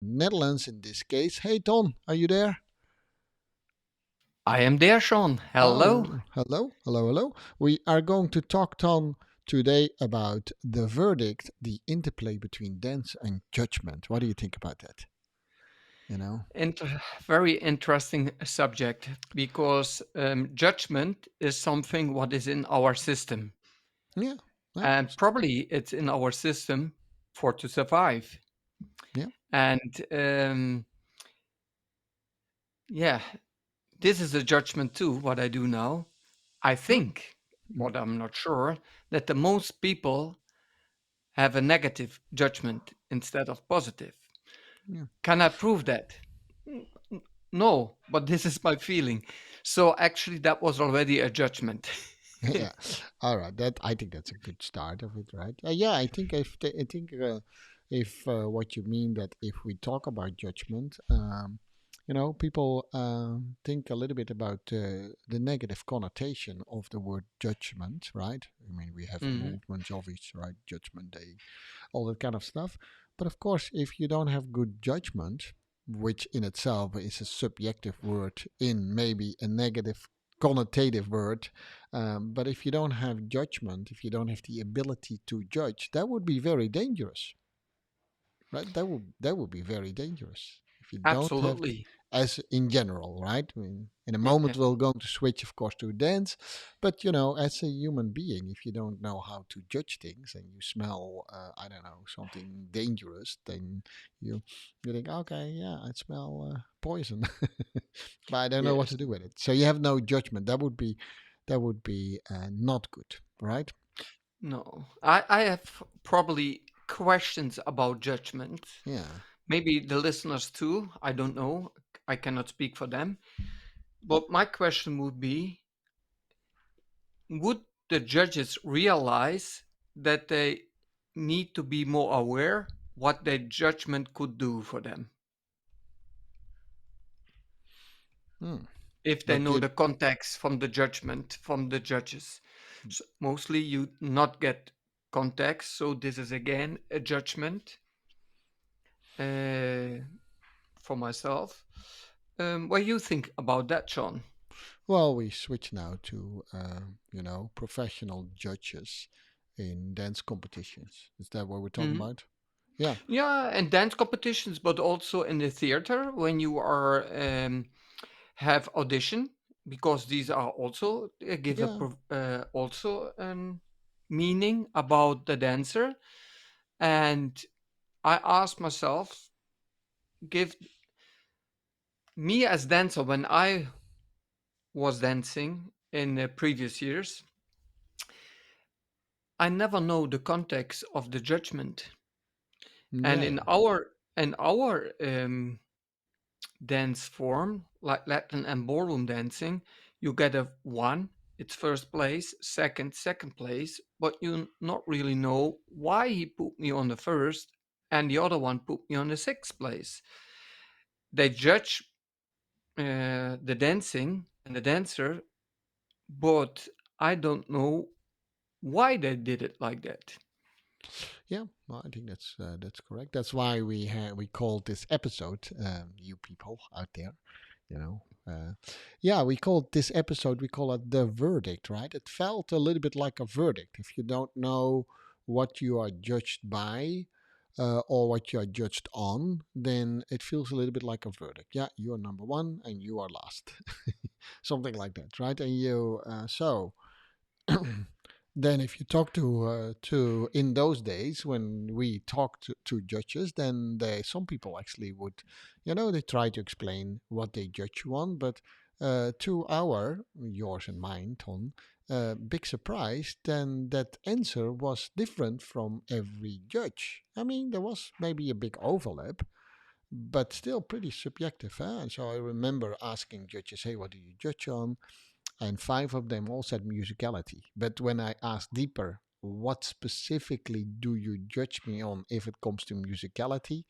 Netherlands in this case. Hey, Ton, are you there? I am there, Sean. Hello. Oh, hello, hello, hello. We are going to talk, Ton, today about the verdict, the interplay between dance and judgment. What do you think about that? You know? Very interesting subject because judgment is something what is in our system, Yeah, yeah, and probably it's in our system for to survive. yeah. And yeah, this is a judgment too. What I do now, I Mm, think, mm, but I'm not sure that the most people have a negative judgment instead of positive. yeah. Can I prove that? No, but this is my feeling. So actually, that was already a judgment. Yeah. All right. That I think that's a good start of it, right? Yeah. If what you mean that if we talk about judgment, people think a little bit about the negative connotation of the word judgment, right? I mean, we have Mhm. movements of it, right? Judgment Day, all that kind of stuff. But of course, if you don't have good judgment, which in itself is a subjective word in maybe a negative connotative word, but if you don't have judgment, if you don't have the ability to judge, that would be very dangerous, right? That would be very dangerous if you don't have the, Absolutely. as in general, right? I mean, in a Yeah, moment yeah. we're going to switch, of course, to dance, but as a human being, if you don't know how to judge things and you smell, I don't know, something dangerous, then you you think, okay, yeah, I smell poison, but I don't know what Yes. to do with it. So you have no judgment. That would be not good, right? No. I have probably questions about judgment. Yeah. Maybe the listeners too. I don't know. I cannot speak for them. But my question would be, would the judges realize that they need to be more aware what their judgment could do for them Hmm. if they But know you, the context from the judgment from the judges? So mostly you not get context, so this is again a judgment uh, for myself. What do you think about that, Sean? Well, we switch now to professional judges in dance competitions. Is that what we're talking Mhm. about? Yeah, Yeah, and dance competitions, but also in the theater when you are have audition, because these are also give a yeah. also meaning about the dancer. And I asked myself, give me as dancer when I was dancing in the previous years, I never know the context of the judgment. And Yeah, in our dance form, like Latin and ballroom dancing, you get a one, it's first place, second place, but you not really know why he put me on the first and the other one put me on the sixth place. They judge the dancing and the dancer, but I don't know why they did it like that. yeah. Well, I think that's correct. That's why we called this episode, you people out there, you know. Yeah, we called this episode. We call it the verdict, right? It felt a little bit like a verdict. If you don't know what you are judged by, or what you are judged on, then it feels a little bit like a verdict. Yeah, you are number one and you are last, something like that, right? And so then if you talk to in those days when we talked to judges, then some people actually would, they try to explain what they judge you on, but to our yours and mine, Ton, big surprise, then that answer was different from every judge. I mean, there was maybe a big overlap, but still pretty subjective. And so I remember asking judges, hey, what do you judge on? And five of them all said musicality. But when I asked deeper, what specifically do you judge me on if it comes to musicality?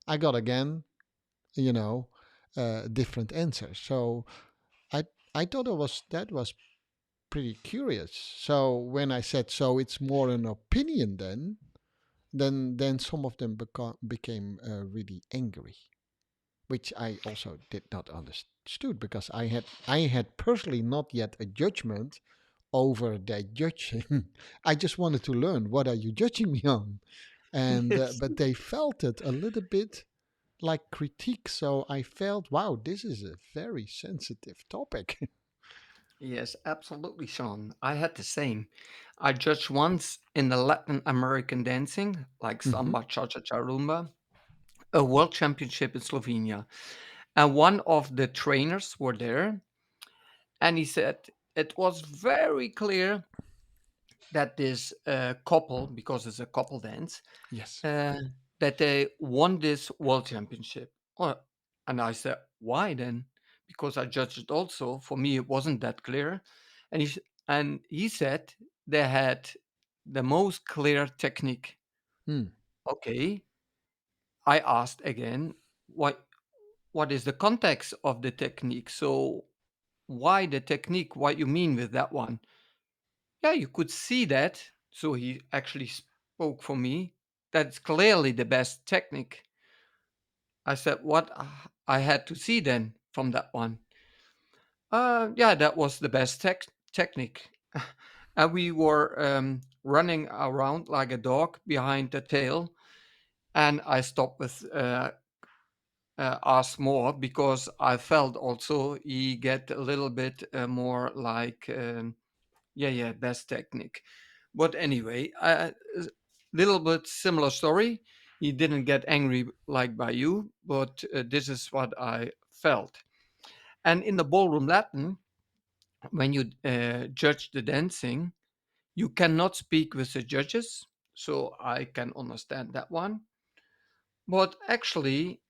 I got again, you know, different answers. So I I thought that was pretty curious. So when I said, so it's more an opinion then, then some of them became really angry, which I also did not understood because I had personally not yet a judgment over their judging. I just wanted to learn, what are you judging me on? And Yes. but they felt it a little bit like critique, so I felt, wow, this is a very sensitive topic. Yes, absolutely, Sean. I had the same. I judged once in the Latin American dancing, like Hmm. samba, cha cha cha, rumba, a world championship in Slovenia. And one of the trainers were there, and he said it was very clear that this couple, because it's a couple dance, Yes. uh, that they won this world championship. Oh, and I said, why then? Because I judged it also. For me, it wasn't that clear. And he said they had the most clear technique. Hmm. Okay, I asked again, what is the context of the technique? So why the technique? What you mean with that one? Yeah, you could see that. So he actually spoke for me. That's clearly the best technique. I said, what I had to see then from that one? Yeah, that was the best technique. And we were running around like a dog behind the tail. And I stopped with ask more because I felt also he get a little bit more like yeah, best technique. But anyway, a little bit similar story. He didn't get angry like by you, but this is what I felt. And in the ballroom Latin, when you judge the dancing, you cannot speak with the judges. So I can understand that one. But actually,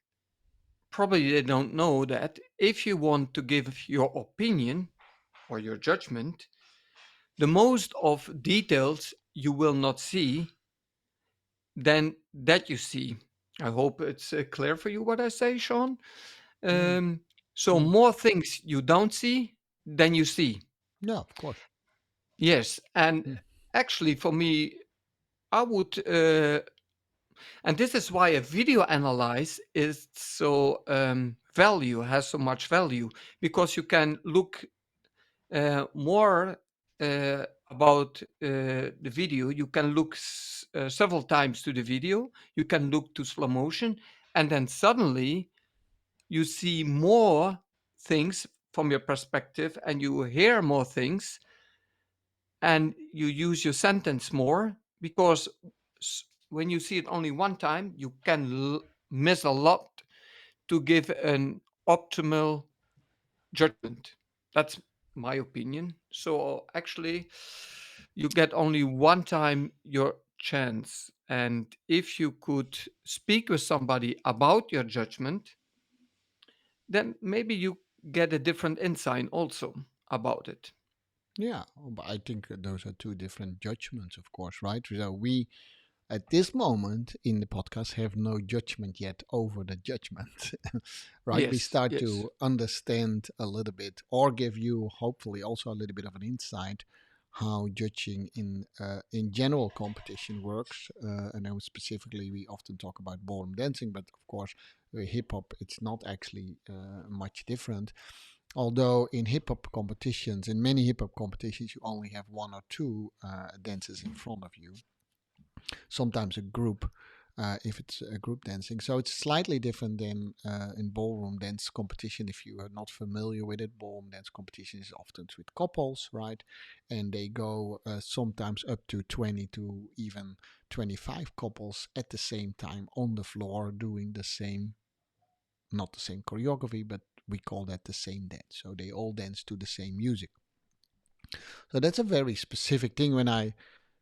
probably they don't know that if you want to give your opinion or your judgment, the most of details you will not see than that you see. I hope it's clear for you what I say, Sean. Mm. Um, so Mm. more things you don't see than you see. Yeah, of course. Yes, and Mm. actually for me, I would, and this is why a video analyze is so value has so much value because you can look more about the video. You can look several times to the video. You can look to slow motion, and then suddenly you see more things from your perspective, and you hear more things, and you use your sentence more because when you see it only one time, you can miss a lot to give an optimal judgment. That's my opinion. So actually, you get only one time your chance. And if you could speak with somebody about your judgment, then maybe you get a different insight also about it. Yeah, but I think those are two different judgments, of course, right? So we, at this moment in the podcast, have no judgment yet over the judgment, right? We Yes, start yes, to understand a little bit, or give you hopefully also a little bit of an insight how judging in general competition works. And then specifically, we often talk about ballroom dancing, but of course, hip hop, it's not actually much different. Although in hip hop competitions, in many hip hop competitions, you only have one or two dancers in front of you, sometimes a group, if it's a group dancing. So it's slightly different than in ballroom dance competition. If you are not familiar with it, ballroom dance competition is often with couples, right? And they go sometimes up to 20 to even 25 couples at the same time on the floor doing the same, not the same choreography, but we call that the same dance. So they all dance to the same music. So that's a very specific thing. When I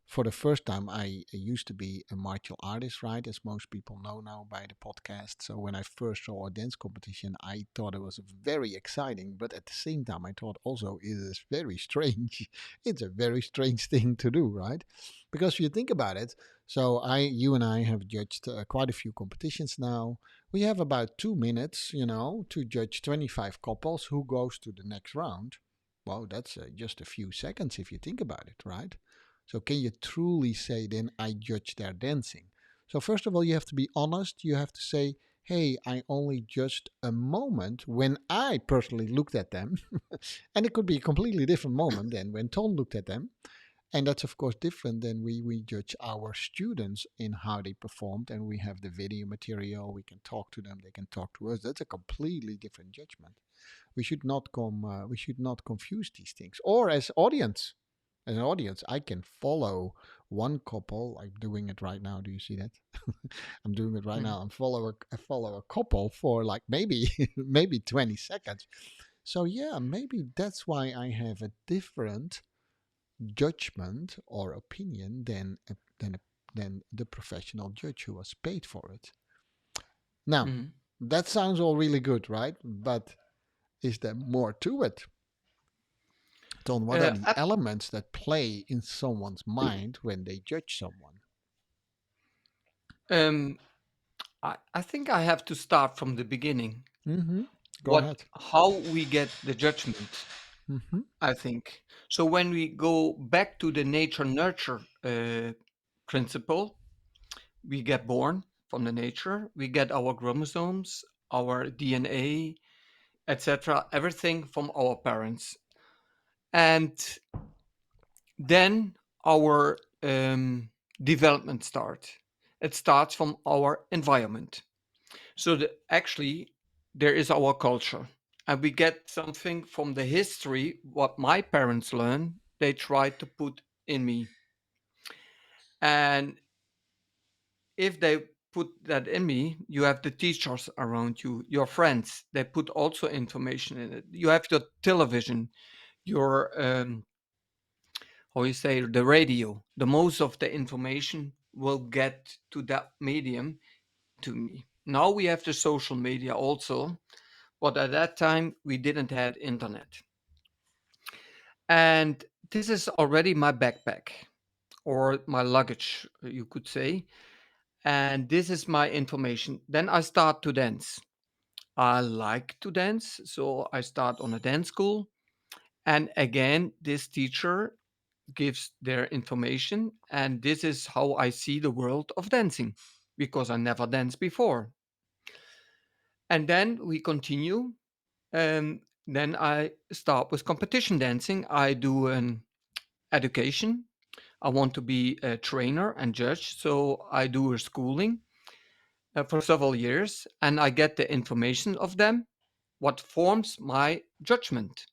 For the first time, I used to be a martial artist, right? As most people know now by the podcast. So when I first saw a dance competition, I thought it was very exciting. But at the same time, I thought also it is very strange. It's a very strange thing to do, right? Because if you think about it, so you and I have judged quite a few competitions now. We have about 2 minutes, to judge 25 couples who goes to the next round. Well, that's just a few seconds if you think about it, right? So can you truly say then I judge their dancing? So first of all, you have to be honest. You have to say, hey, I only judged a moment when I personally looked at them. And it could be a completely different moment than when Ton looked at them. And that's of course different than we judge our students in how they performed, and we have the video material, we can talk to them, they can talk to us. That's a completely different judgment. We should not confuse these things. Or as an audience, I can follow one couple. I'm doing it right now. Do you see that? I'm doing it right Mhm. now. I follow a couple for like maybe maybe 20 seconds. So yeah, maybe that's why I have a different judgment or opinion than the professional judge who was paid for it. Now, Mhm. that sounds all really good, right? But is there more to it? Don, what are Uh, the I, elements that play in someone's mind when they judge someone? um, I think I have to start from the beginning. Mm-hmm. Go What, ahead. how we get the judgment, Mm-hmm. I think. So when we go back to the nature nurture principle, we get born from the nature, we get our chromosomes, our DNA, etc., everything from our parents. And then our development starts. It starts from our environment. So actually, there is our culture. And we get something from the history, what my parents learned, they tried to put in me. And if they put that in me, you have the teachers around you, your friends, they put also information in it. You have your television, your how you say, the radio. The most of the information will get to that medium to me. Now we have the social media also, but at that time we didn't have internet. And this is already my backpack or my luggage, you could say. And this is my information. Then I start to dance. I like to dance, so I start on a dance school. And again, this teacher gives their information, and this is how I see the world of dancing because I never danced before. And then we continue, and then I start with competition dancing. I do an education. I want to be a trainer and judge, so I do a schooling for several years, and I get the information of them, what forms my judgment.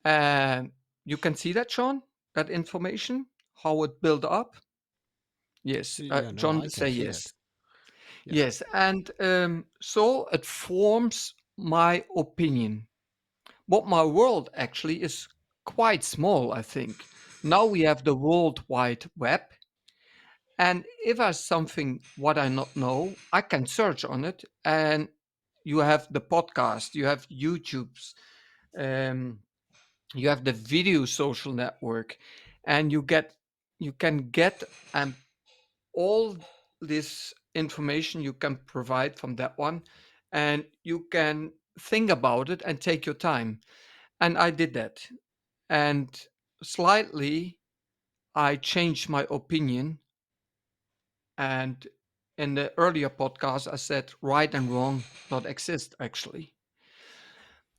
Uh, you can see that, Sean, that information, how it built up. Yes, Yeah, no, John, I can say see that. yes. Yeah. Yes, and so it forms my opinion. But my world actually is quite small, I think. Now we have the World Wide Web, and if I something what I not know, I can search on it, and you have the podcast, you have YouTube's, um, you have the video social network, and you can get all this information you can provide from that one, and you can think about it and take your time. And I did that, and slightly I changed my opinion. And in the earlier podcast I said right and wrong not exist actually.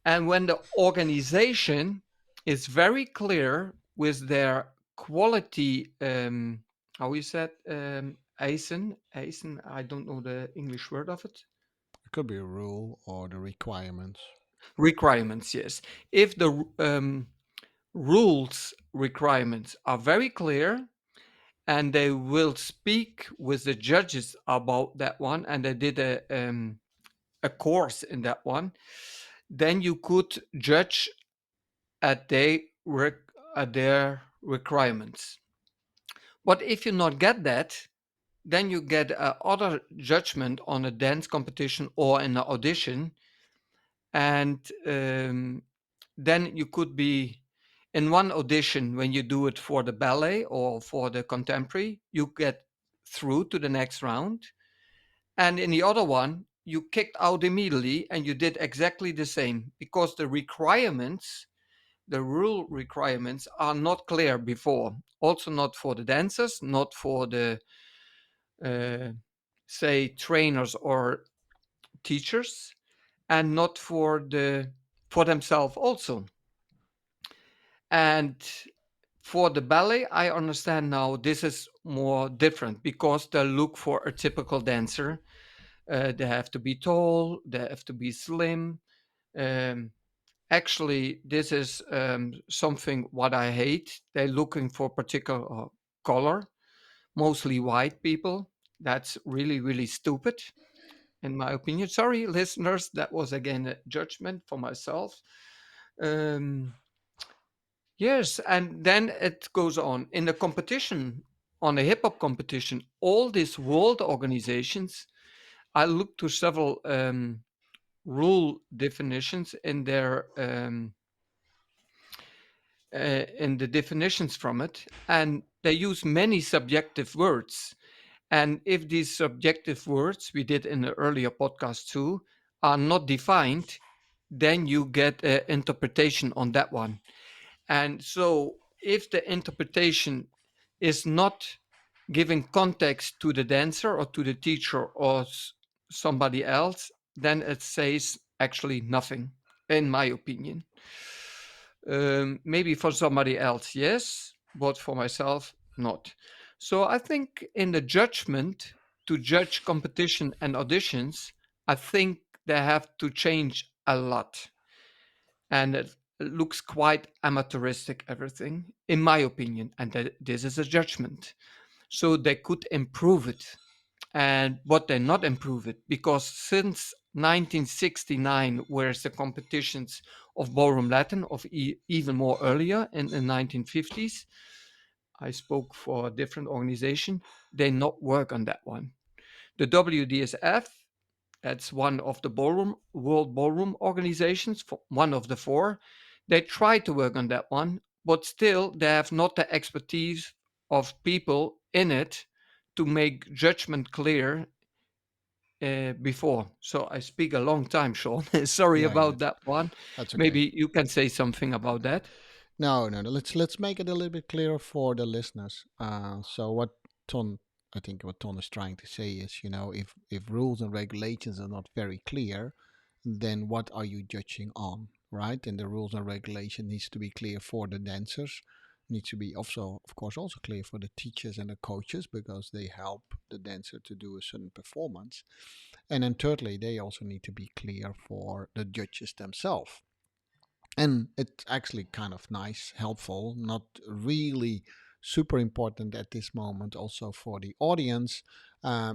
And when the organization is very clear with their quality, how you said, ASIN, I don't know the English word of it. It could be a rule or the requirements. Requirements, yes. If the rules requirements are very clear, and they will speak with the judges about that one, and they did a course in that one, then you could judge at at their requirements. But if you not get that, then you get other judgment on a dance competition or in an audition, and then you could be in one audition when you do it for the ballet or for the contemporary, you get through to the next round, and in the other one you kicked out immediately and you did exactly the same because the requirements, the rule requirements are not clear before. Also, not for the dancers, not for the uh, say, trainers or teachers, and not for themselves also. And for the ballet, I understand now this is more different because they look for a typical dancer. They have to be tall, they have to be slim. Um, Actually, this is something what I hate. They're looking for particular color, mostly white people. That's really, really stupid, in my opinion. Sorry, listeners, that was again a judgment for myself. Um, yes, and then it goes on in the competition, on a hip hop competition. All these world organizations, I looked to several rule definitions in the definitions from it, and they use many subjective words. And if these subjective words, we did in the earlier podcast too, are not defined, then you get an interpretation on that one. And so, if the interpretation is not giving context to the dancer or to the teacher or somebody else, then it says actually nothing, in my opinion. Maybe for somebody else, yes, but for myself, not. So I think in the judgment to judge competition and auditions, I think they have to change a lot. And it looks quite amateuristic, everything, in my opinion. And this is a judgment. So they could improve it. And but they not improve it because since 1969, whereas the competitions of ballroom Latin, of even more earlier in the 1950s, I spoke for a different organization, they not work on that one. The WDSF, that's one of the ballroom world ballroom organizations, one of the four. They try to work on that one, but still they have not the expertise of people in it to make judgment clear before. So I speak a long time, Sean. Sorry Yeah, yeah, about that one. that's okay. Maybe you can say something about that. No, no, no. Let's make it a little bit clearer for the listeners. So what Ton, I think what Ton is trying to say is, if rules and regulations are not very clear, then what are you judging on, right? And the rules and regulation needs to be clear for the dancers, needs to be also, of course, also clear for the teachers and the coaches because they help the dancer to do a certain performance. And then thirdly, they also need to be clear for the judges themselves, and it's actually kind of nice, helpful, not really super important at this moment, also for the audience,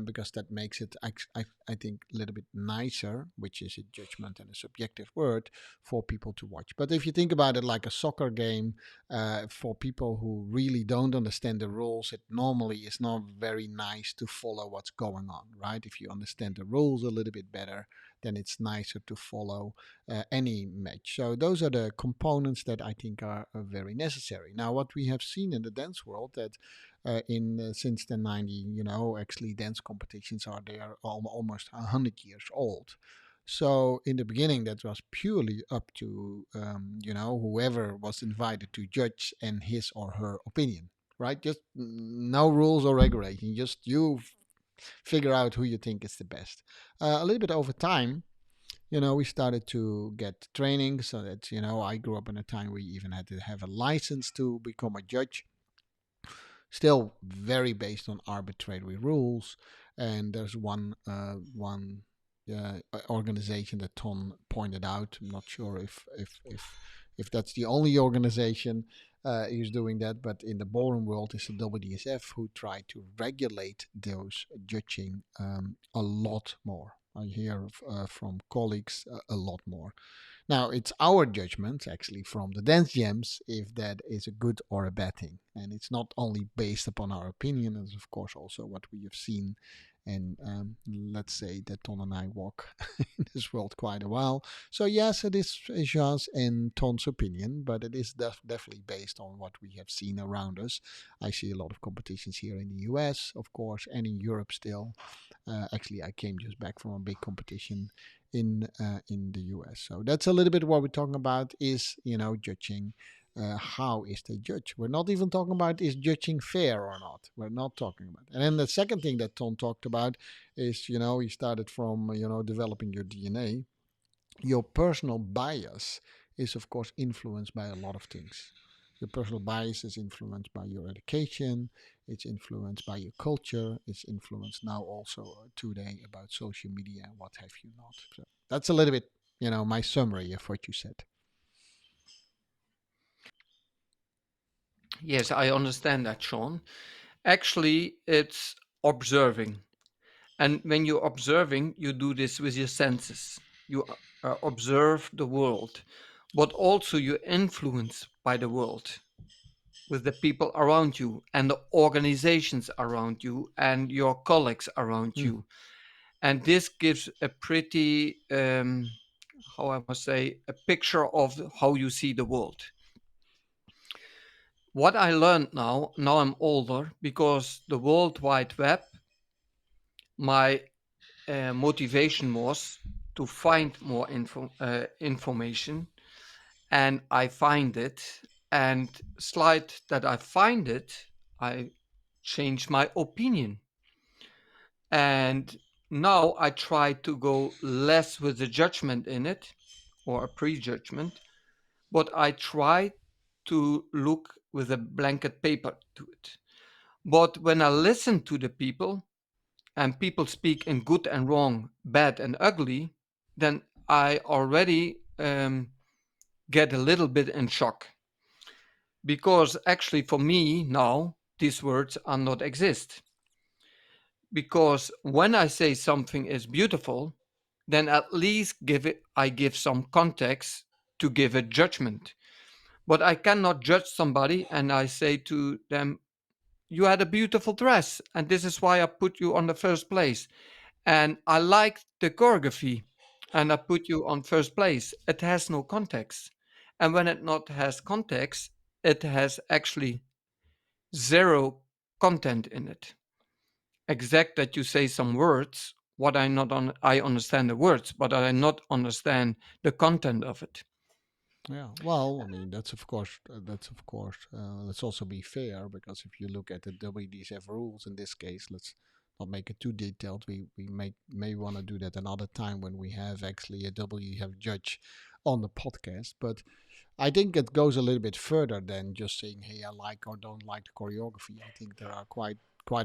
because that makes it, I think, a little bit nicer, which is a judgment and a subjective word for people to watch. But if you think about it like a soccer game, for people who really don't understand the rules, it normally is not very nice to follow what's going on, right? If you understand the rules a little bit better, then it's nicer to follow any match. So those are the components that I think are very necessary. Now, what we have seen in the dance world that in since the 90s, actually dance competitions are there almost 100 years old. So in the beginning, that was purely up to whoever was invited to judge and his or her opinion, right? Just no rules or regulation. Just you figure out who you think is the best. A little bit over time, we started to get training so that, I grew up in a time where you even had to have a license to become a judge. Still very based on arbitrary rules. And there's one organization that Tom pointed out. I'm not sure if that's the only organization who's doing that, but in the ballroom world is the WDSF who try to regulate those judging a lot more. I hear from colleagues a lot more. Now, it's our judgment, actually, from the DanceGems, if that is a good or a bad thing. And it's not only based upon our opinion, it's, of course, also what we have seen. And let's say that Ton and I walk in this world quite a while. So, yes, it is Ja's and Ton's opinion, but it is definitely based on what we have seen around us. I see a lot of competitions here in the US, of course, and in Europe still. Actually, I came just back from a big competition in the US. So that's a little bit what we're talking about is judging. how is the judge. We're not even talking about is judging fair or not. We're not talking about. And then the second thing that Tom talked about is, he started from, developing your DNA. Your personal bias is, of course, influenced by a lot of things. Your personal bias is influenced by your education, it's influenced by your culture, it's influenced now also today about social media and what have you not. So that's a little bit, my summary of what you said. Yes, I understand that, Sean. Actually, it's observing. And when you're observing, you do this with your senses. You observe the world, but also you're influenced by the world with the people around you and the organizations around you and your colleagues around Mm, you. And this gives a pretty, how I must say, a picture of how you see the world. What I learned now I'm older, because the World Wide Web, my motivation was to find more information, and I find it. And slide that I find it, I change my opinion. And now I try to go less with a judgment in it or a prejudgment, but I try to look with a blanket paper to it. But when I listen to the people, and people speak in good and wrong, bad and ugly, then I already get a little bit in shock. Because actually, for me now, these words are not exist. Because when I say something is beautiful, then at least I give some context to give a judgment. But I cannot judge somebody and I say to them, "You had a beautiful dress, and this is why I put you on the first place. And I like the choreography, and I put you on first place." It has no context. And when it not has context, it has actually zero content in it. Exact that you say some words, what I not on I understand the words, but I not understand the content of it. yeah. Well, I mean, let's also be fair, because if you look at the WDSF rules in this case, let's not make it too detailed. We may want to do that another time when we have actually a WDSF judge on the podcast. But I think it goes a little bit further than just saying, "Hey, I like or don't like the choreography." I think there are quite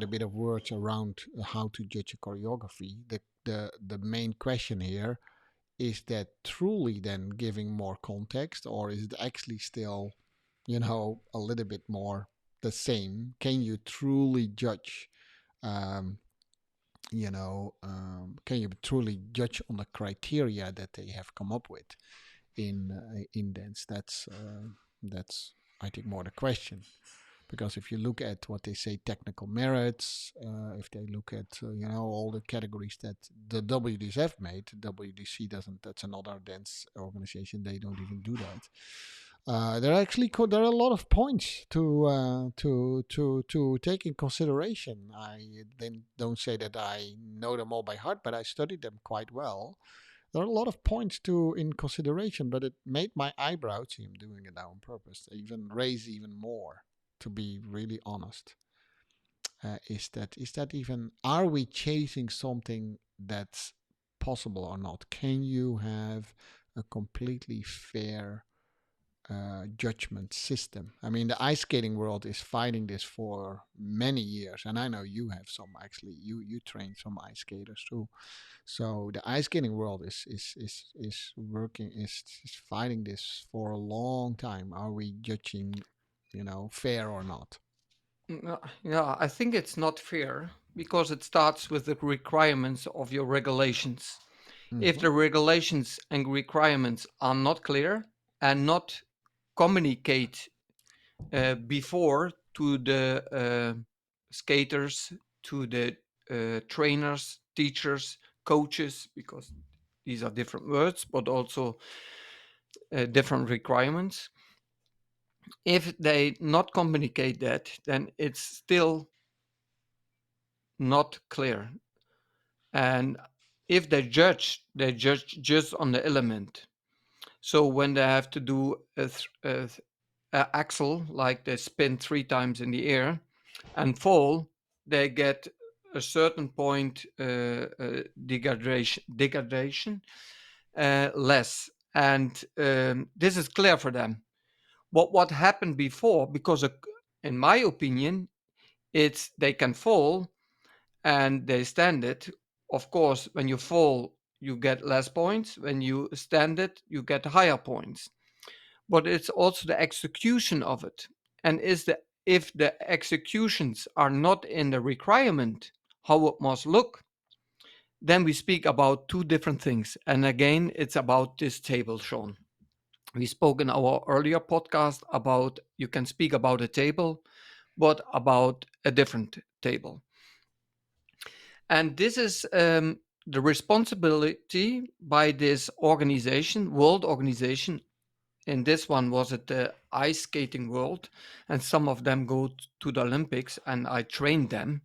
a bit of words around how to judge a choreography. The main question here is that truly then giving more context, or is it actually still, a little bit more the same? Can you truly judge? Um, can you truly judge on the criteria that they have come up with in dance? That's I think more the question. Because if you look at what they say, technical merits, if they look at all the categories that the WDSF made, WDC doesn't. That's another dance organization. They don't even do that. There are actually there are a lot of points to take in consideration. I then don't say that I know them all by heart, but I studied them quite well. There are a lot of points to in consideration, but it made my eyebrows, see, I'm doing it now on purpose, even raise even more. To be really honest, is that even, are we chasing something that's possible or not? Can you have a completely fair judgment system? I mean, the ice skating world is fighting this for many years, and I know you have some. Actually, you train some ice skaters too. So the ice skating world is working is fighting this for a long time. Are we judging, fair or not? Yeah, I think it's not fair because it starts with the requirements of your regulations. If Mm-hmm. the regulations and requirements are not clear and not communicate before to the skaters, to the trainers, teachers, coaches, because these are different words, but also different requirements. If they not communicate that, then it's still not clear. And if they judge just on the element. So when they have to do axle, like they spin 3 times in the air, and fall, they get a certain point degradation less. And this is clear for them. What happened before, because in my opinion, it's they can fall and they stand it. Of course, when you fall, you get less points. When you stand it, you get higher points. But it's also the execution of it. And is the if the executions are not in the requirement how it must look, then we speak about two different things. And again, it's about this table, Sean. We spoke in our earlier podcast about you can speak about a table, but about a different table. And this is the responsibility by this organization, world organization. In this one was it the ice skating world, and some of them go to the Olympics, and I trained them,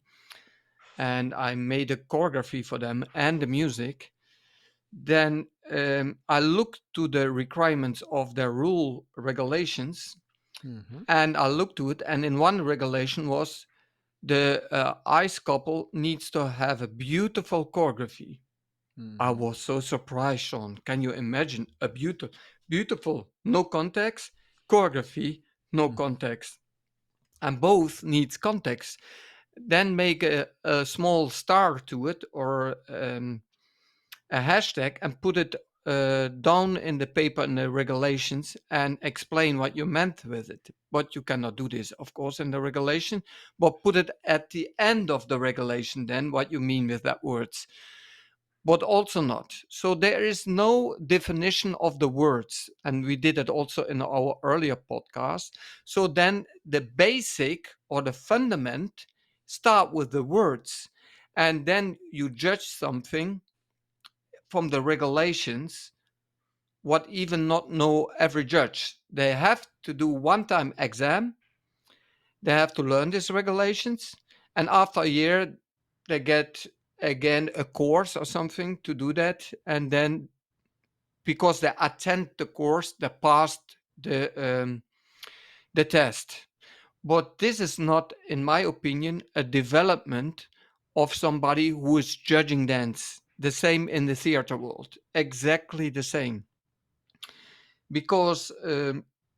and I made a choreography for them and the music. Then I looked to the requirements of their rule regulations, Mm-hmm. and I looked to it, and in one regulation was the ice couple needs to have a beautiful choreography. I Mm-hmm. was so surprised, Sean. Can you imagine a beautiful, no context, choreography, no context, and both needs context. Then make a small star to it or a hashtag and put it down in the paper in the regulations and explain what you meant with it. But you cannot do this, of course, in the regulation, but put it at the end of the regulation, then what you mean with that words, but also not. So there is no definition of the words. And we did it also in our earlier podcast. So then the basic or the fundament start with the words. And then you judge something from the regulations, what even not know every judge. They have to do one time exam. They have to learn these regulations. And after a year, they get again a course or something to do that. And then because they attend the course, they passed the test. But this is not, in my opinion, a development of somebody who is judging dance. The same in the theater world, exactly the same. Because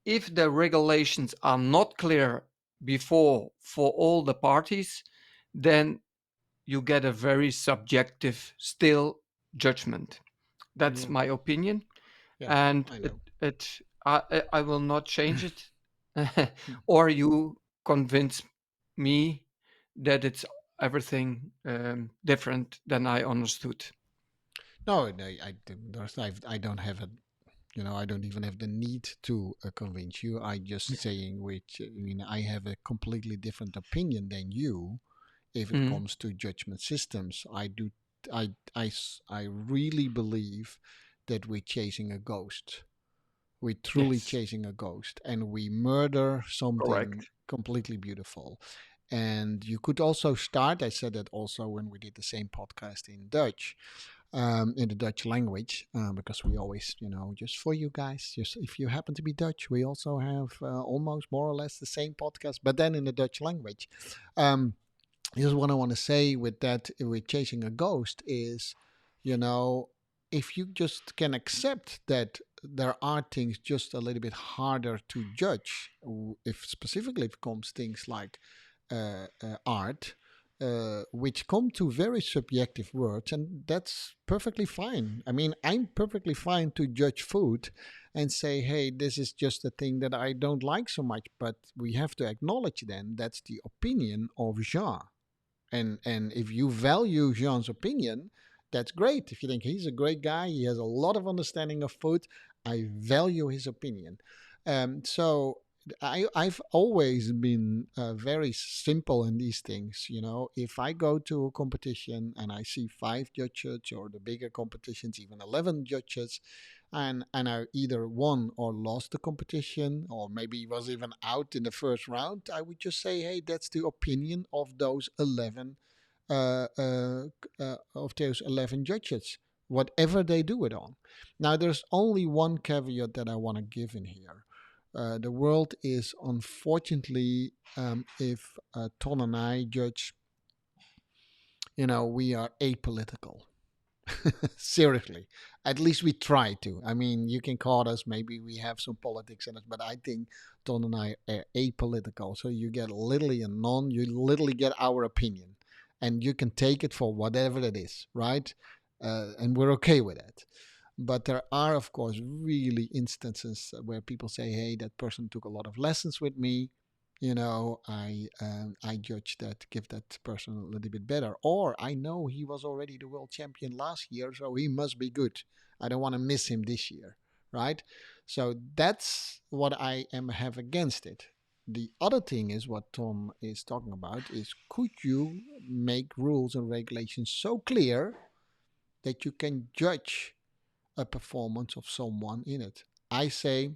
if the regulations are not clear before for all the parties, then you get a very subjective, still judgment. That's Yeah. my opinion, Yeah. and I it know. it I will not change it, or you convince me that it's everything different than I understood. No, no, I don't have a, I don't even have the need to convince you. I just saying which, I mean, I have a completely different opinion than you if it Mm, comes to judgment systems. I really believe that we're chasing a ghost. We're truly yes, chasing a ghost, and we murder something correct. completely beautiful. And you could also start, I said that also when we did the same podcast in Dutch, in the Dutch language, because we always, just for you guys, just if you happen to be Dutch, we also have almost more or less the same podcast, but then in the Dutch language. Um, Here's what I want to say with that, with chasing a ghost is, you know, if you just can accept that there are things just a little bit harder to judge, if specifically if it comes things like art, which come to very subjective words, and that's perfectly fine. I mean, I'm perfectly fine to judge food and say, hey, this is just a thing that I don't like so much, but we have to acknowledge then that's the opinion of Jean. And if you value Jean's opinion, that's great. If you think he's a great guy, he has a lot of understanding of food, I value his opinion. So I've always been very simple in these things. If I go to a competition and I see 5 judges, or the bigger competitions, even 11 judges, and I either won or lost the competition, or maybe was even out in the first round, I would just say, hey, that's the opinion of those 11 judges, whatever they do it on. Now, there's only one caveat that I want to give in here. The world is unfortunately, if Ton and I judge, we are apolitical. Seriously, at least we try to. I mean, you can call us, maybe we have some politics in it, but I think Ton and I are apolitical. So you get literally a non, you literally get our opinion, and you can take it for whatever it is, right? And we're okay with it. But there are, of course, really instances where people say, "Hey, that person took a lot of lessons with me. I judge that, give that person a little bit better, or I know he was already the world champion last year, so he must be good. I don't want to miss him this year, right?" So that's what I am have against it. The other thing is what Tom is talking about is, could you make rules and regulations so clear that you can judge a performance of someone in it? I say,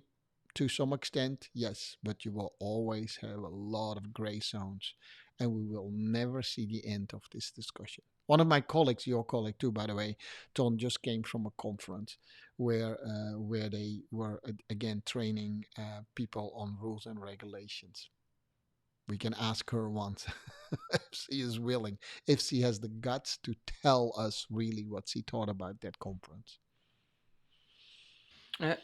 to some extent, yes, but you will always have a lot of gray zones, and we will never see the end of this discussion. One of my colleagues, your colleague too, by the way, Ton, just came from a conference where they were again training people on rules and regulations. We can ask her once if she is willing, if she has the guts to tell us really what she thought about that conference. Uh,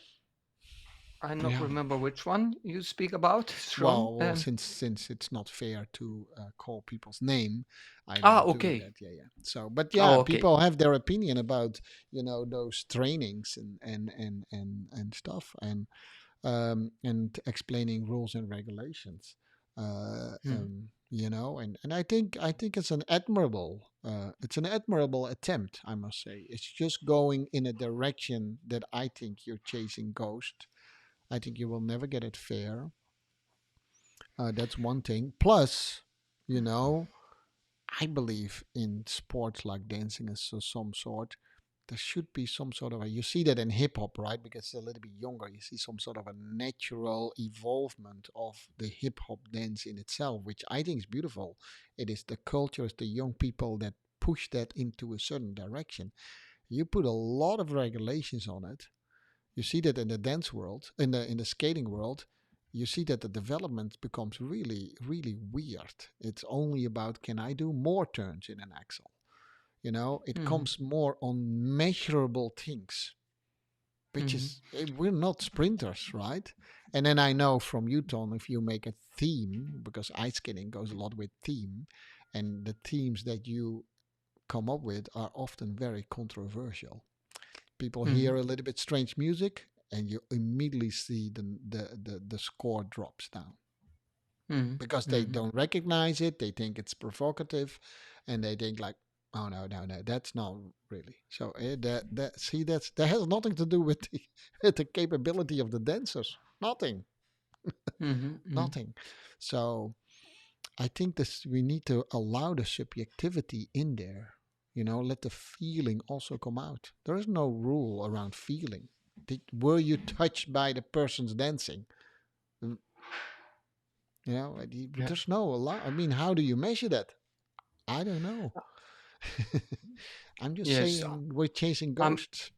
I not Yeah. remember which one you speak about, Sean. Well, since it's not fair to call people's name, I Ah, don't do okay. that. Yeah, yeah. So, but yeah, Oh, okay. people have their opinion about those trainings and stuff, and explaining rules and regulations. Hmm. And I think it's an admirable attempt. I must say, it's just going in a direction that I think you're chasing ghost. I think you will never get it fair. That's one thing. Plus, you know, I believe in sports like dancing as some sort. There should be some sort of you see that in hip hop, right? Because it's a little bit younger. You see some sort of a natural evolvement of the hip hop dance in itself, which I think is beautiful. It is the culture, it's the young people that push that into a certain direction. You put a lot of regulations on it. You see that in the dance world, in the skating world. You see that the development becomes really, really weird. It's only about, can I do more turns in an axle? It Hmm. comes more on measurable things, which Hmm. is, we're not sprinters, right? And then I know from Utah, if you make a theme, because ice skating goes a lot with theme, and the themes that you come up with are often very controversial. People Hmm. hear a little bit strange music, and you immediately see the score drops down Hmm. because they Hmm. don't recognize it. They think it's provocative, and they think like, oh no, no, no, that's not really. So that see, that has nothing to do with the with the capability of the dancers. Nothing, Hmm. Hmm. nothing. So I think this, we need to allow the subjectivity in there. Let the feeling also come out. There is no rule around feeling. Were you touched by the person's dancing? Mm, Yeah. there's no allow. I mean, how do you measure that? I don't know. I'm just Yes. saying we're chasing I'm ghosts.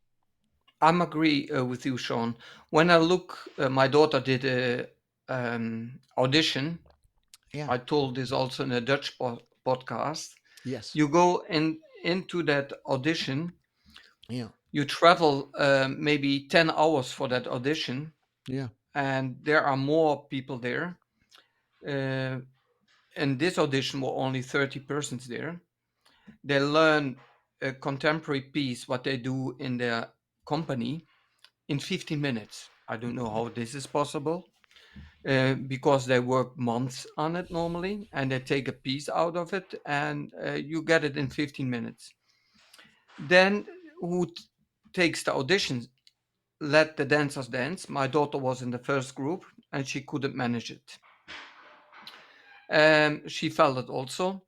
I'm agree with you, Sean. When I look, my daughter did a audition. Yeah. I told this also in a Dutch podcast. Yes. You go into that audition. Yeah. You travel maybe 10 hours for that audition, Yeah. and there are more people there. Uh, and this audition were only 30 persons there. They learn a contemporary piece, what they do in their company, in 15 minutes. I don't know how this is possible because they work months on it normally and they take a piece out of it and you get it in 15 minutes. Then who takes the audition? Let the dancers dance. My daughter was in the first group and she couldn't manage it. She felt it also.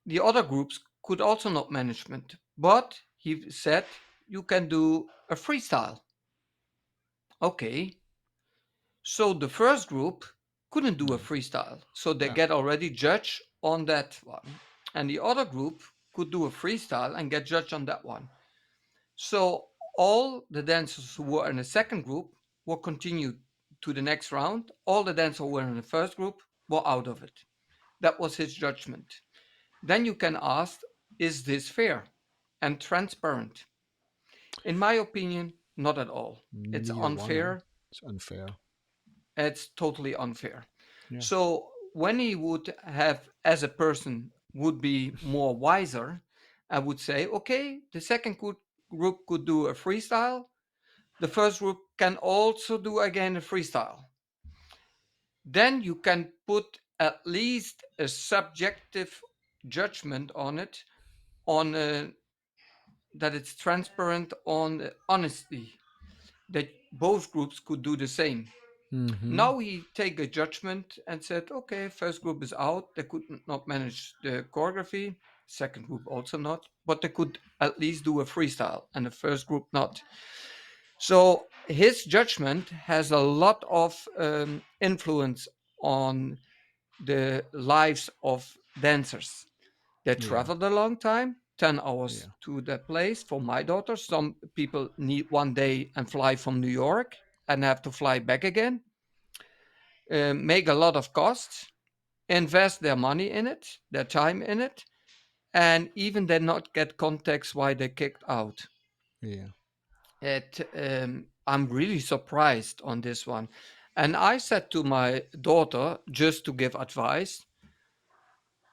The other groups could also not manage it, but he said you can do a freestyle. Okay, so the first group couldn't do a No. freestyle, so they Yeah. get already judged on that one, and the other group could do a freestyle and get judged on that one. So all the dancers who were in the second group were continued to the next round. All the dancers who were in the first group were out of it. That was his judgment. Then you can ask, is this fair and transparent? In my opinion, not at all. It's Neither one, huh? unfair. It's unfair. It's totally unfair. Yeah. So when he would have, as a person, would be more wiser, I would say, okay, the second group could do a freestyle. The first group can also do again a freestyle. Then you can put at least a subjective judgment on it, on that it's transparent, on honesty, that both groups could do the same. Mm-hmm. Now he take a judgment and said, okay, first group is out. They could not manage the choreography. Second group also not, but they could at least do a freestyle, and the first group not. So his judgment has a lot of influence on the lives of dancers. They Yeah. traveled a long time, 10 hours Yeah. to that place for my daughter. Some people need 1 day and fly from New York and have to fly back again, make a lot of costs, invest their money in it, their time in it, and even then not get context why they kicked out. Yeah. I'm really surprised on this one. And I said to my daughter, just to give advice,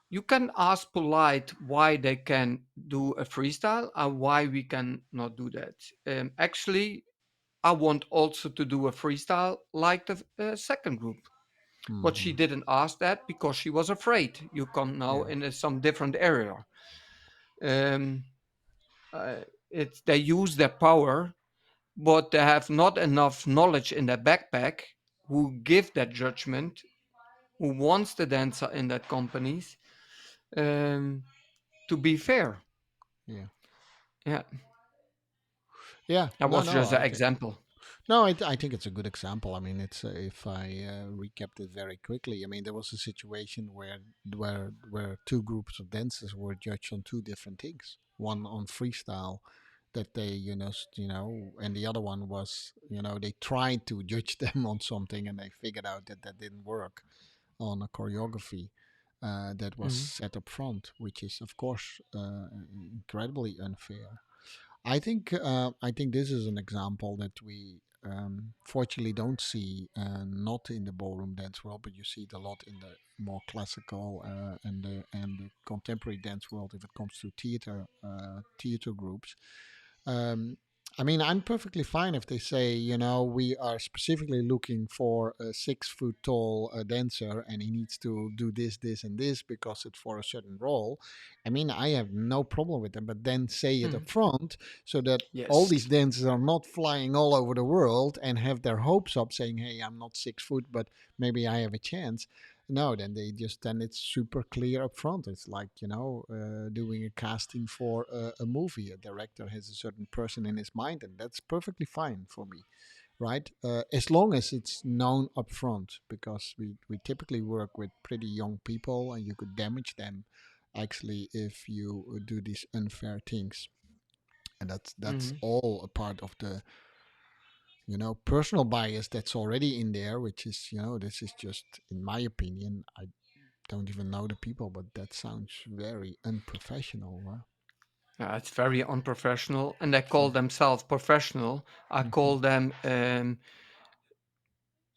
you can ask polite why they can do a freestyle and why we can not do that. Actually, I want also to do a freestyle like the second group. But she Mm-hmm. didn't ask that because she was afraid. You come now Yeah. in some different area. Um, uh, they use their power, but they have not enough knowledge in their backpack who give that judgment, who wants the dancer in that companies, um, to be fair. Yeah. Yeah, Yeah. that No, was no, just an I think. example. No, I think it's a good example. I mean, it's if I recapped it very quickly. I mean, there was a situation where two groups of dancers were judged on two different things. One on freestyle, that they and the other one was they tried to judge them on something, and they figured out that that didn't work on a choreography that was Mhm. set up front, which is of course incredibly unfair. I think this is an example that we fortunately don't see not in the ballroom dance world, but you see it a lot in the more classical and the contemporary dance world if it comes to theater groups. um, I mean, I'm perfectly fine if they say, we are specifically looking for a 6 foot tall dancer and he needs to do this, this, and this because it's for a certain role. I mean, I have no problem with them, but then say it Mhm. up front so that all these Yes. dancers are not flying all over the world and have their hopes up saying, hey, I'm not 6 foot, but maybe I have a chance. No, then it's super clear up front. It's like doing a casting for a movie. A director has a certain person in his mind, and that's perfectly fine for me, right? As long as it's known up front, because we typically work with pretty young people, and you could damage them actually if you do these unfair things, and that's Mhm. all a part of the personal bias that's already in there, which is this is just in my opinion. I don't even know the people, but that sounds very unprofessional. Huh? Yeah, it's very unprofessional, and they call Yeah. themselves professional. I Hmm. call them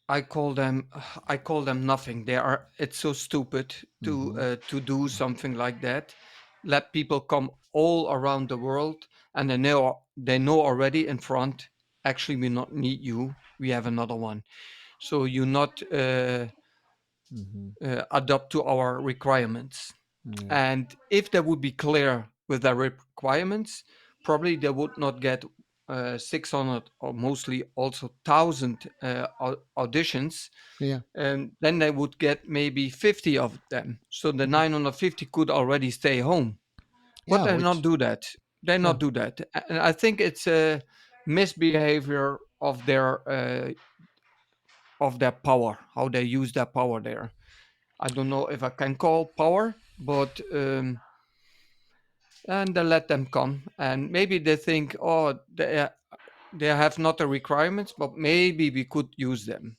I call them I call them nothing. They are. It's so stupid Hmm. to do something like that. Let people come all around the world, and they know already in front. Actually, we not need you. We have another one. So you not Hmm. adapt to our requirements. Yeah. And if they would be clear with their requirements, probably they would not get 600 or mostly also 1,000 auditions. Yeah. And then they would get maybe 50 of them. So the Yeah. 950 could already stay home. But Yeah. they not Which. do that. They Yeah. not do that. And I think it's a misbehavior of their power, how they use their power there. I don't know if I can call power, but and they let them come, and maybe they think, oh, they have not the requirements, but maybe we could use them.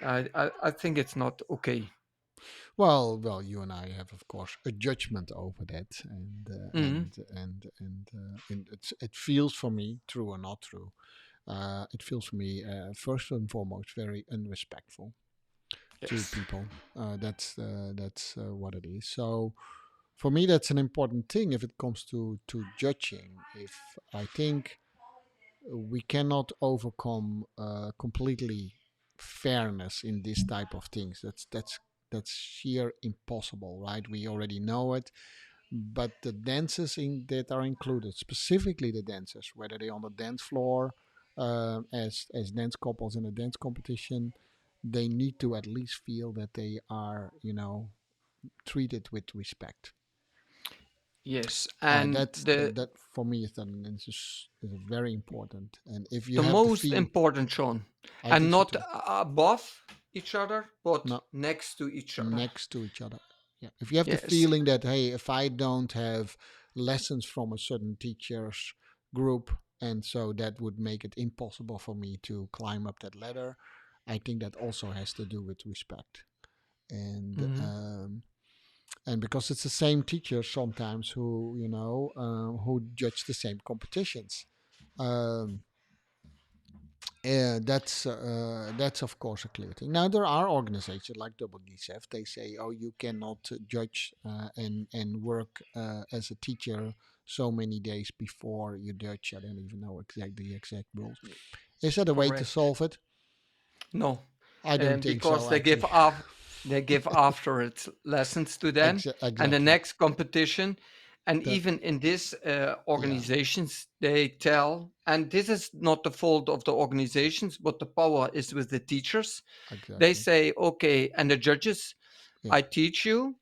I think it's not okay. Well, you and I have, of course, a judgment over that, Hmm. and it feels for me, true or not true, it feels for me first and foremost very unrespectful to Yes. people. That's what it is. So for me, that's an important thing if it comes to judging. If I think we cannot overcome completely fairness in this type of things. That's sheer impossible, right? We already know it, but the dances that are included, specifically the dancers, whether they're on the dance floor as dance couples in a dance competition, they need to at least feel that they are, treated with respect. Yes, and That for me is very important. And if you the have the most feel, important, Sean, I and think so not too. above each other, but No, next to each other. next to each other. Yeah. If you have the Yes. feeling that, hey, if I don't have lessons from a certain teacher's group, and so that would make it impossible for me to climb up that ladder, I think that also has to do with respect. And Hmm. and because it's the same teacher sometimes who who judge the same competitions. Um, that's of course a clear thing. Now there are organizations like WDCF. They say, oh, you cannot judge and work as a teacher so many days before you judge. I don't even know the exact rules. Is that a way to Correct. solve it? No, I don't think because so, actually. they give after it lessons to them, and the Exactly. next competition, and That even in these Yeah, organizations, they tell, and this is not the fault of the organizations, but the power is with the teachers. They exactly. say, okay, and the judges, Yeah, I teach you,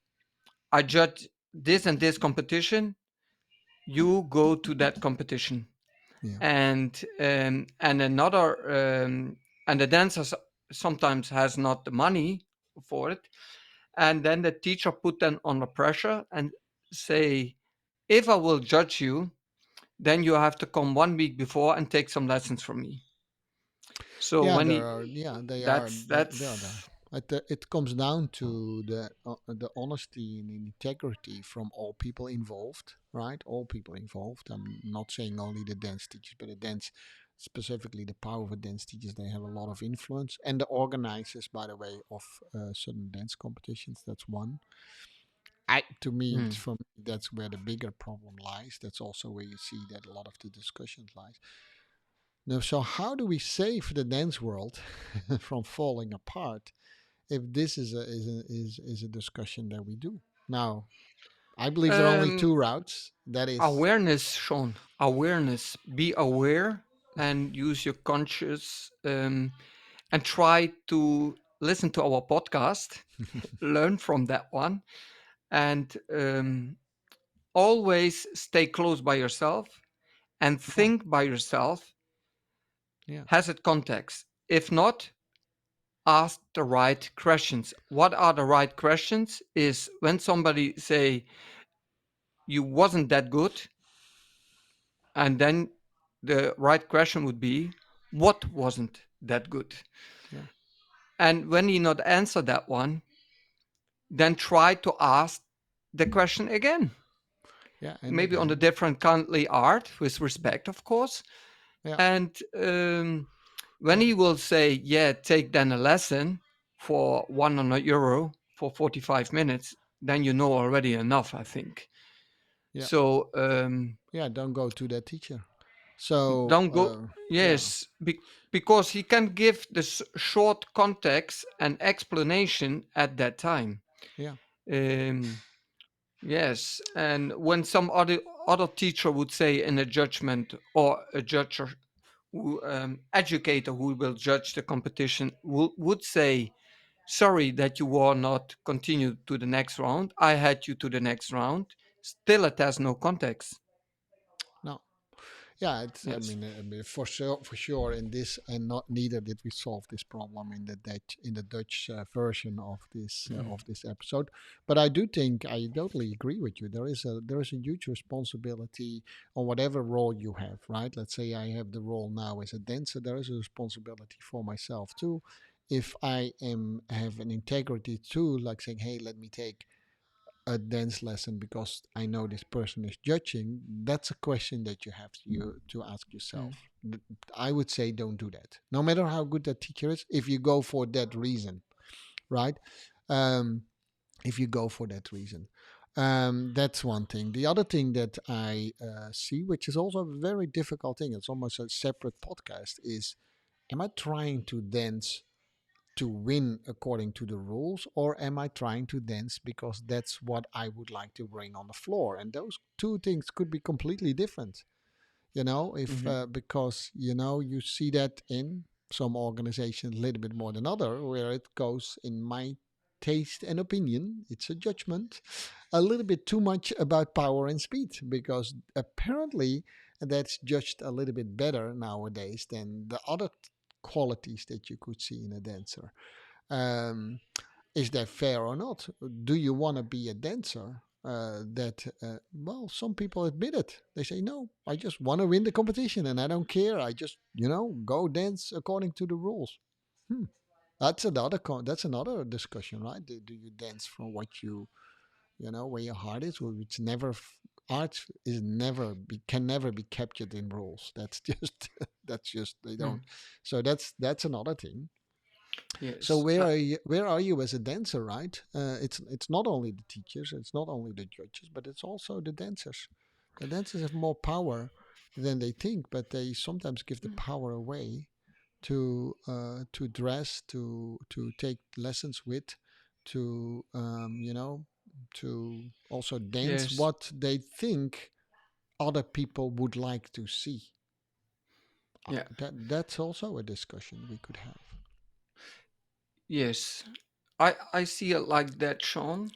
I judge this and this competition. You go to that competition, yeah, and another and the dancer sometimes has not the money for it, and then the teacher put them under pressure and say, if I will judge you, then you have to come 1 week before and take some lessons from me. So yeah. when There he are, yeah, they are. that's They are that's there. It comes down to the honesty and integrity from all people involved, right? All people involved. I'm not saying only the dance teachers, but the dance, specifically the powerful dance teachers, they have a lot of influence, and the organizers, by the way, of certain dance competitions. That's one. To me, mm, for me, that's where the bigger problem lies. That's also where you see that a lot of the discussions lies. Now, so how do we save the dance world from falling apart if this is a discussion that we do? Now, I believe there are only um two routes. That is, awareness, Sean. Awareness. Be aware and use your conscious, and try to listen to our podcast, learn from that one, and always stay close by yourself and yeah, think by yourself. yeah, Has it context? If not, ask the right questions. What are the right questions? Is when somebody say you wasn't that good, and then the right question would be, what wasn't that good? yeah, And when you not answer that one, then try to ask the question again, yeah, and maybe on a again, different country art, with respect, of course. yeah, And when yeah, he will say, yeah, take then a lesson for €100 for 45 minutes, then you know already enough, I think. yeah, So yeah. Don't go to that teacher. So, don't go, yeah, yes, because he can give this short context and explanation at that time. yeah, Um, yes, and when some other teacher would say in a judgment, or a judge who educator who will judge the competition would say, sorry that you were not continued to the next round, I had you to the next round, still it has no context. no. Yeah, it's. Yes. I mean, for sure. In this, and not neither did we solve this problem in the Dutch version Mm. of this episode. But I do think I totally agree with you. There is a huge responsibility on whatever role you have. Right. Let's say I have the role now as a dancer. There is a responsibility for myself too. if I am have an integrity too, like saying, hey, let me take a dance lesson because I know this person is judging, that's a question that you have to ask yourself. Mm. I would say don't do that. No matter how good that teacher is, if you go for that reason, right? Um, if you go for that reason. That's one thing. The other thing that I see, which is also a very difficult thing, it's almost a separate podcast, is am I trying to dance to win according to the rules, or am I trying to dance because that's what I would like to bring on the floor? And those two things could be completely different. If Hmm. because you see that in some organizations a little bit more than other, where it goes, in my taste and opinion, it's a judgment, a little bit too much about power and speed, because apparently that's judged a little bit better nowadays than the other qualities that you could see in a dancer. um, is that fair or not? Do you want to be a dancer? Well, some people admit it. They say, no, I just want to win the competition and I don't care. I just, go dance according to the rules. Hmm. That's another discussion, right? Do you dance from what where your heart is? Well, it's never art is never can never be captured in rules. That's just that's just they don't. Mm. So that's another thing. So Yes. where are you as a dancer, right? It's not only the teachers, it's not only the judges, but it's also the dancers. The dancers have more power than they think, but they sometimes give the power away to dress, to take lessons with, to to also dance Yes. what they think other people would like to see. Yeah. That's also a discussion we could have. Yes. I see it like that, Sean.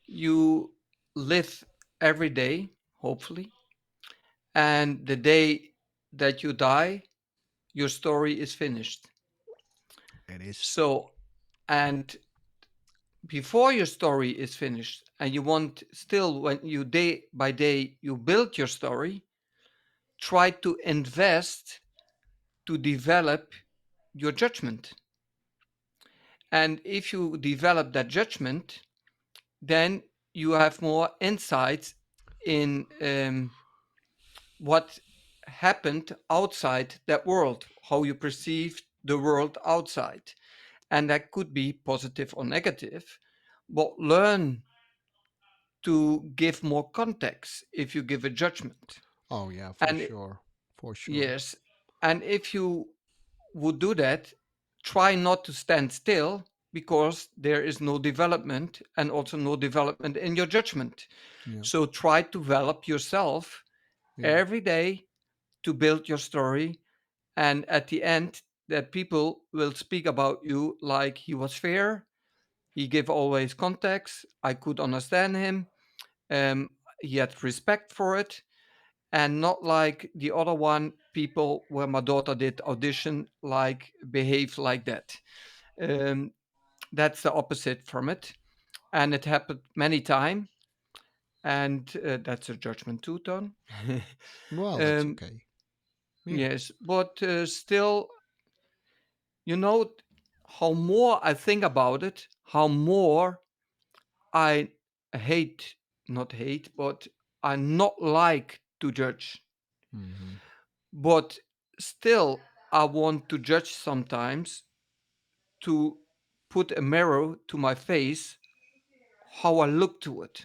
You live every day, hopefully, and the day that you die, your story is finished. It is. So, and before your story is finished, and you want still, when you day by day you build your story, try to invest to develop your judgment. And if you develop that judgment, then you have more insights in what happened outside that world, how you perceive the world outside. And that could be positive or negative, but learn to give more context if you give a judgment. Oh yeah, for And sure, for sure. yes, and if you would do that, try not to stand still because there is no development and also no development in your judgment. Yeah, So try to develop yourself yeah. every day to build your story. And at the end, that people will speak about you like he was fair, he gave always context, I could understand him, um, he had respect for it, and not like the other one people where my daughter did audition like behave like that. Um, that's the opposite from it, and it happened many times, and that's a judgment too, Ton. Well, that's um, okay. Yeah. yes, but still, you know, how more I think about it, how more I hate, not hate, but I not like to judge. Hmm. But still, I want to judge sometimes to put a mirror to my face, how I look to it.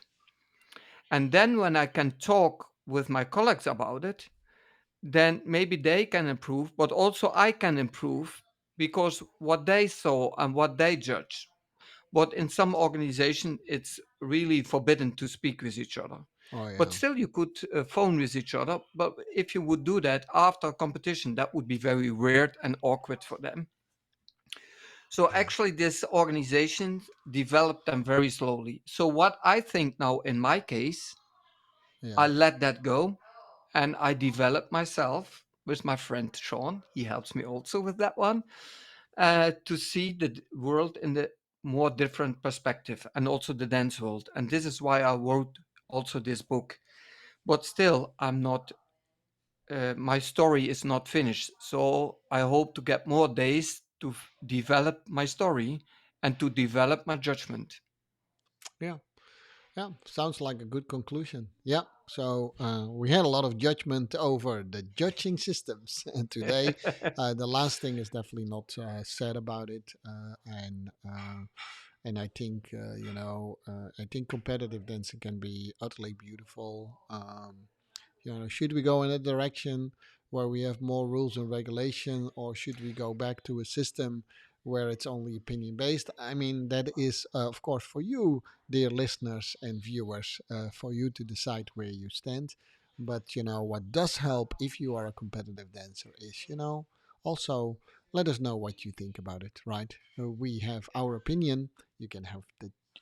And then when I can talk with my colleagues about it, then maybe they can improve, but also I can improve because what they saw and what they judge. But in some organization, it's really forbidden to speak with each other. Oh But yeah. still, you could phone with each other. But if you would do that after a competition, that would be very weird and awkward for them. So Yeah. actually, this organization developed them very slowly. So what I think now in my case, Yeah. I let that go and I developed myself with my friend Sean. He helps me also with that one to see the world in the more different perspective and also the dance world. And this is why I wrote also this book. But still, I'm not. My story is not finished. So I hope to get more days to develop my story and to develop my judgment. Yeah. Yeah, sounds like a good conclusion. Yeah, so we had a lot of judgment over the judging systems, and today the last thing is definitely not said about it. And I think I think competitive dancing can be utterly beautiful. Should we go in a direction where we have more rules and regulation, or should we go back to a system where it's only opinion based? I mean, that is, of course, for you, dear listeners and viewers, for you to decide where you stand. But what does help if you are a competitive dancer is, also let us know what you think about it. Right? We have our opinion. You can have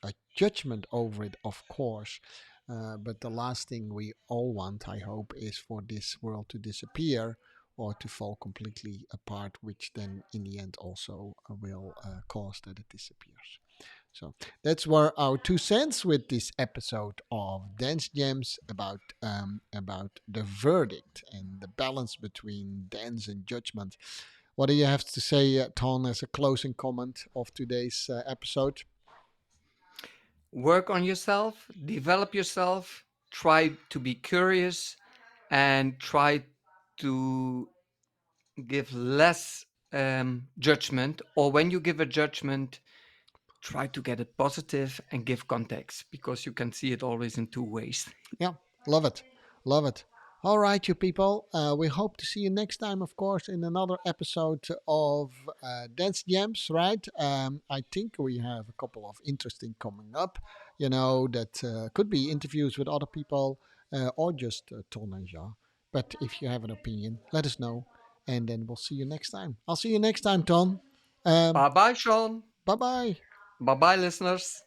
a judgment over it, of course, but the last thing we all want, I hope, is for this world to disappear or to fall completely apart, which then in the end also will cause that it disappears. So that's where our 2 cents with this episode of Dance Gems about the verdict and the balance between dance and judgment. What do you have to say, Ton, as a closing comment of today's episode? Work on yourself, develop yourself, try to be curious, and try to give less judgment. Or when you give a judgment, try to get it positive and give context because you can see it always in two ways. Yeah, love it. Love it. All right, you people. We hope to see you next time, of course, in another episode of Dance Gems, right? I think we have a couple of interesting coming up, that could be interviews with other people or just Ton and Jean. But if you have an opinion, let us know. And then we'll see you next time. I'll see you next time, Ton. Bye bye, Sean. Bye bye. Bye bye, listeners.